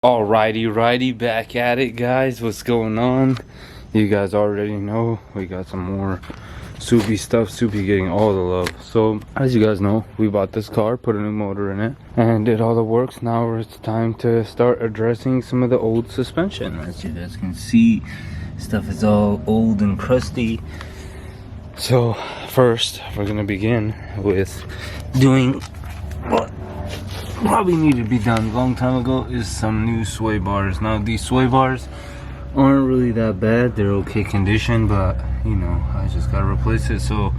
Righty, back at it, guys. What's going on? You guys already know we got some more Soupy stuff. Soupy getting all the love. So as you guys know, we bought this car, put a new motor in it, and did all the works. Now it's time to start addressing some of the old suspension. As you guys can see, stuff is all old and crusty. So first, we're gonna begin with doing what probably needed to be done a long time ago, is some new sway bars. Now these sway bars aren't really that bad, they're okay condition, but you know, I just gotta replace it. So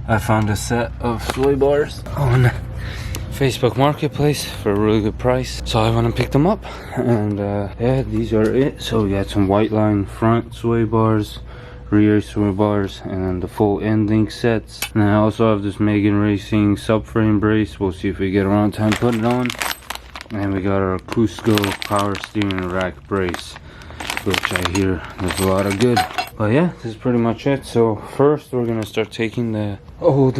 I found a set of sway bars on Facebook Marketplace for a really good price, so I want to pick them up. And yeah, these are it. So we got some Whiteline front sway bars, rear sway bars, and then the full end link sets. And I also have this Megan Racing subframe brace. We'll see if we get around time putting it on. And we got our Cusco power steering rack brace, which I hear there's a lot of good. But yeah, this is pretty much it. So first we're gonna start taking the old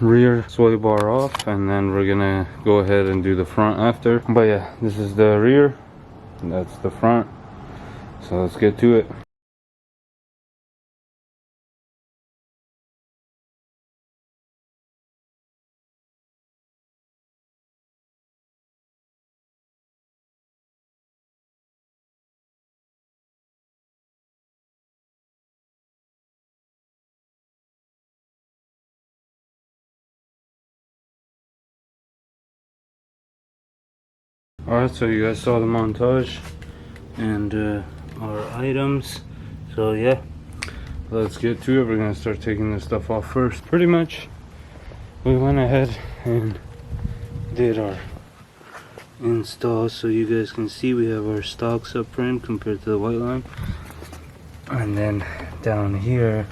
rear sway bar off, and then we're gonna go ahead and do the front after. But yeah, this is the rear and that's the front, so let's get to it. Alright, so you guys saw the montage and our items. So yeah, let's get to it. We're gonna start taking this stuff off first. Pretty much we went ahead and did our install, so you guys can see we have our stock subframe compared to the Whiteline. And then down here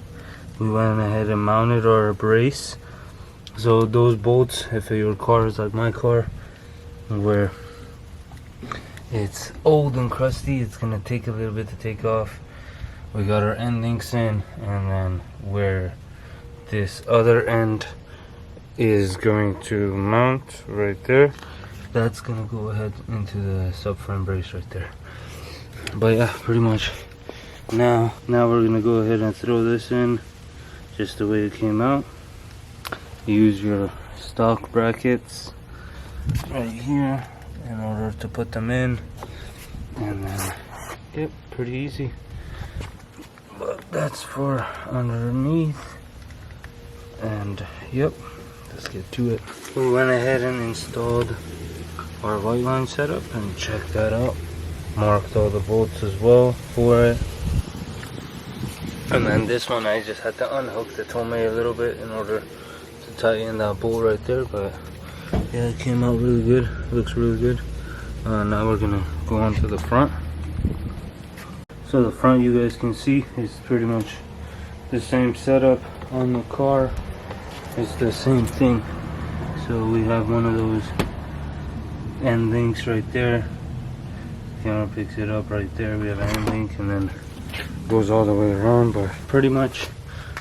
we went ahead and mounted our brace. So those bolts, if your car is like my car where it's old and crusty, it's gonna take a little bit to take off. We got our end links in, and then where this other end is going to mount right there, that's gonna go ahead into the subframe brace right there. But yeah, pretty much now we're gonna go ahead and throw this in just the way it came out. Use your stock brackets right here in order to put them in, and then yep, pretty easy. But that's for underneath. And yep, let's get to it. We went ahead and installed our Whiteline setup and checked that out, marked all the bolts as well for it. And then this one I just had to unhook the tome a little bit in order to tighten that bolt right there. But yeah, it came out really good, looks really good. Now we're gonna go on to the front. So the front, you guys can see, is pretty much the same setup on the car. It's the same thing. So we have one of those end links right there. Camera picks it up right there. We have an end link, and then goes all the way around. But pretty much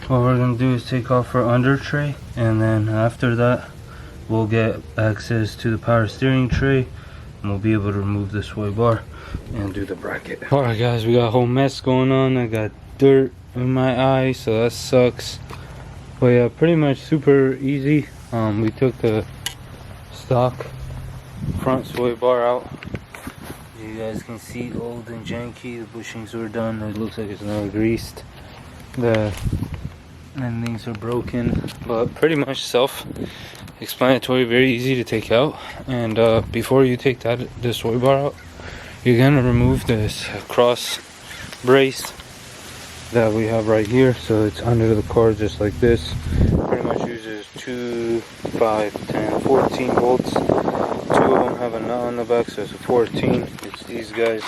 what we're gonna do is take off our under tray, and then after that we'll get access to the power steering tray, and we'll be able to remove the sway bar and do the bracket. Alright guys, we got a whole mess going on. I got dirt in my eye, so that sucks. But yeah, pretty much super easy. We took the stock front sway bar out. You guys can see old and janky. The bushings were done. It looks like it's not greased. The endings are broken, but pretty much self-explanatory, very easy to take out. And before you take this sway bar out, you're gonna remove this cross brace that we have right here. So it's under the car just like this. Pretty much uses 2, 5, 10, 14 bolts. 2 of them have a nut on the back, so it's a 14. It's these guys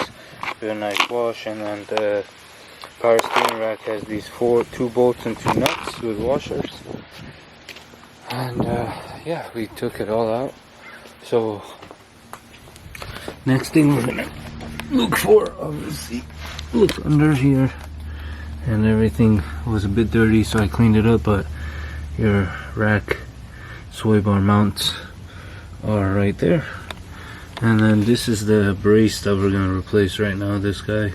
with a nice wash, and then the power steering rack has these 2 bolts and 2 nuts with washers. And yeah, we took it all out. So next thing we're gonna look for, obviously, look under here, and everything was a bit dirty, so I cleaned it up. But your rack sway bar mounts are right there. And then this is the brace that we're gonna replace right now. This guy,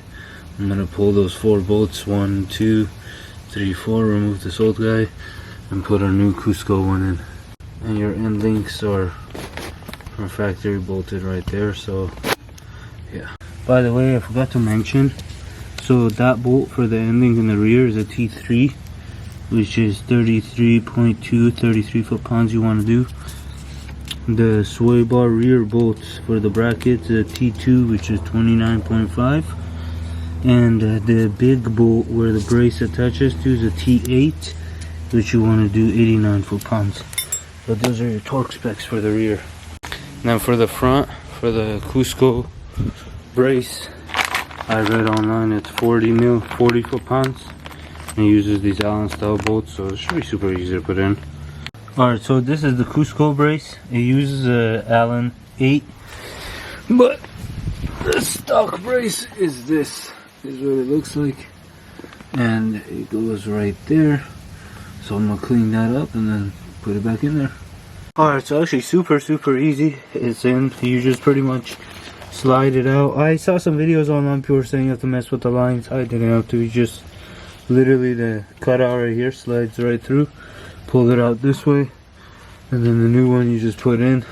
I'm gonna pull those 4 bolts, 1, 2, 3, 4, remove this old guy, and put our new Cusco one in. And your end links are from factory bolted right there. So yeah. By the way, I forgot to mention, so that bolt for the end link in the rear is a T3, which is 33.2, 33 foot-pounds you want to do. The sway bar rear bolts for the brackets is a T2, which is 29.5, and the big bolt where the brace attaches to is a T8, which you want to do 89 foot-pounds. So those are your torque specs for the rear. Now for the front, for the Cusco brace, I read online it's 40 mil, 40 foot-pounds, and it uses these Allen style bolts, so it should be super easy to put in. Alright, so this is the Cusco brace. It uses a Allen 8, but the stock brace is this. This is what it looks like, and it goes right there. So I'm gonna clean that up and then put it back in there. Alright, so actually super easy. It's in. You just pretty much slide it out. I saw some videos online, people were saying you have to mess with the lines. I didn't have to. You just literally, the cutout right here slides right through. Pull it out this way, and then the new one you just put in.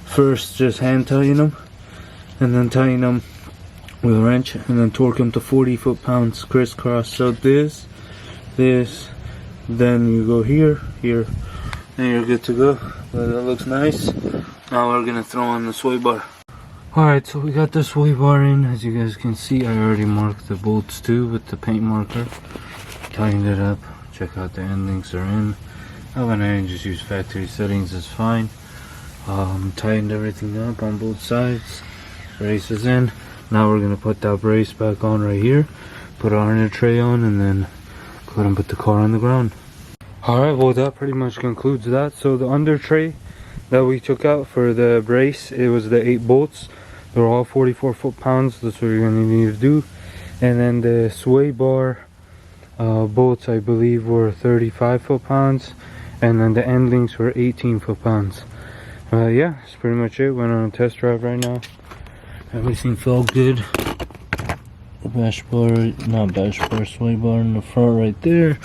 First just hand tighten them, and then tighten them with a wrench, and then torque them to 40 foot-pounds crisscross. So this, then you go here, and you're good to go. But that looks nice. Now we're gonna throw on the sway bar. Alright, so we got the sway bar in. As you guys can see, I already marked the bolts too with the paint marker. Tightened it up. Check out the end links are in. I went ahead and just use factory settings, it's fine. Tightened everything up on both sides. Brace is in. Now we're gonna put that brace back on right here. Put our inner tray on, and then go ahead and put the car on the ground. Alright, well that pretty much concludes that. So the under tray that we took out for the brace, it was the 8 bolts. They're all 44 foot-pounds. That's what you're gonna need to do. And then the sway bar bolts, I believe, were 35 foot-pounds, and then the end links were 18 foot-pounds. Yeah, that's pretty much it. Went on a test drive right now. Everything felt good. The bash bar, not bash bar, sway bar in the front right there.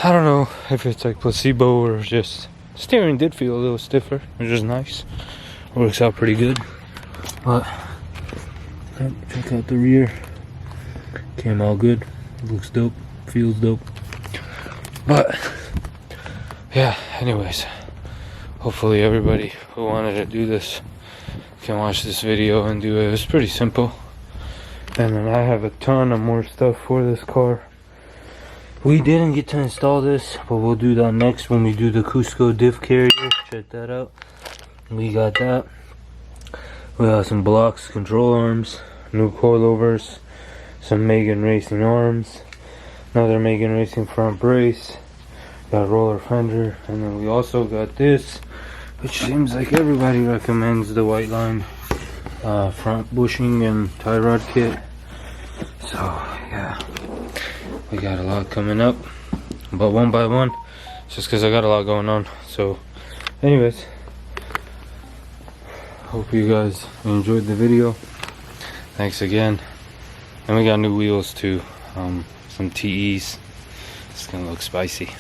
I don't know if it's like placebo or just steering did feel a little stiffer, which is nice. Works out pretty good. But check out the rear. Came out good. Looks dope, feels dope. But yeah, anyways, hopefully everybody who wanted to do this can watch this video and do it. It was pretty simple. And then I have a ton of more stuff for this car. We didn't get to install this, but we'll do that next when we do the Cusco diff carrier. Check that out. We got that. We got some blocks, control arms, new coilovers, some Megan Racing arms, another Megan Racing front brace, got roller fender, and then we also got this, which seems like everybody recommends, the Whiteline front bushing and tie rod kit. So yeah, we got a lot coming up, but one by one, just because I got a lot going on. So anyways, hope you guys enjoyed the video. Thanks again. And we got new wheels too, some TEs. It's gonna look spicy.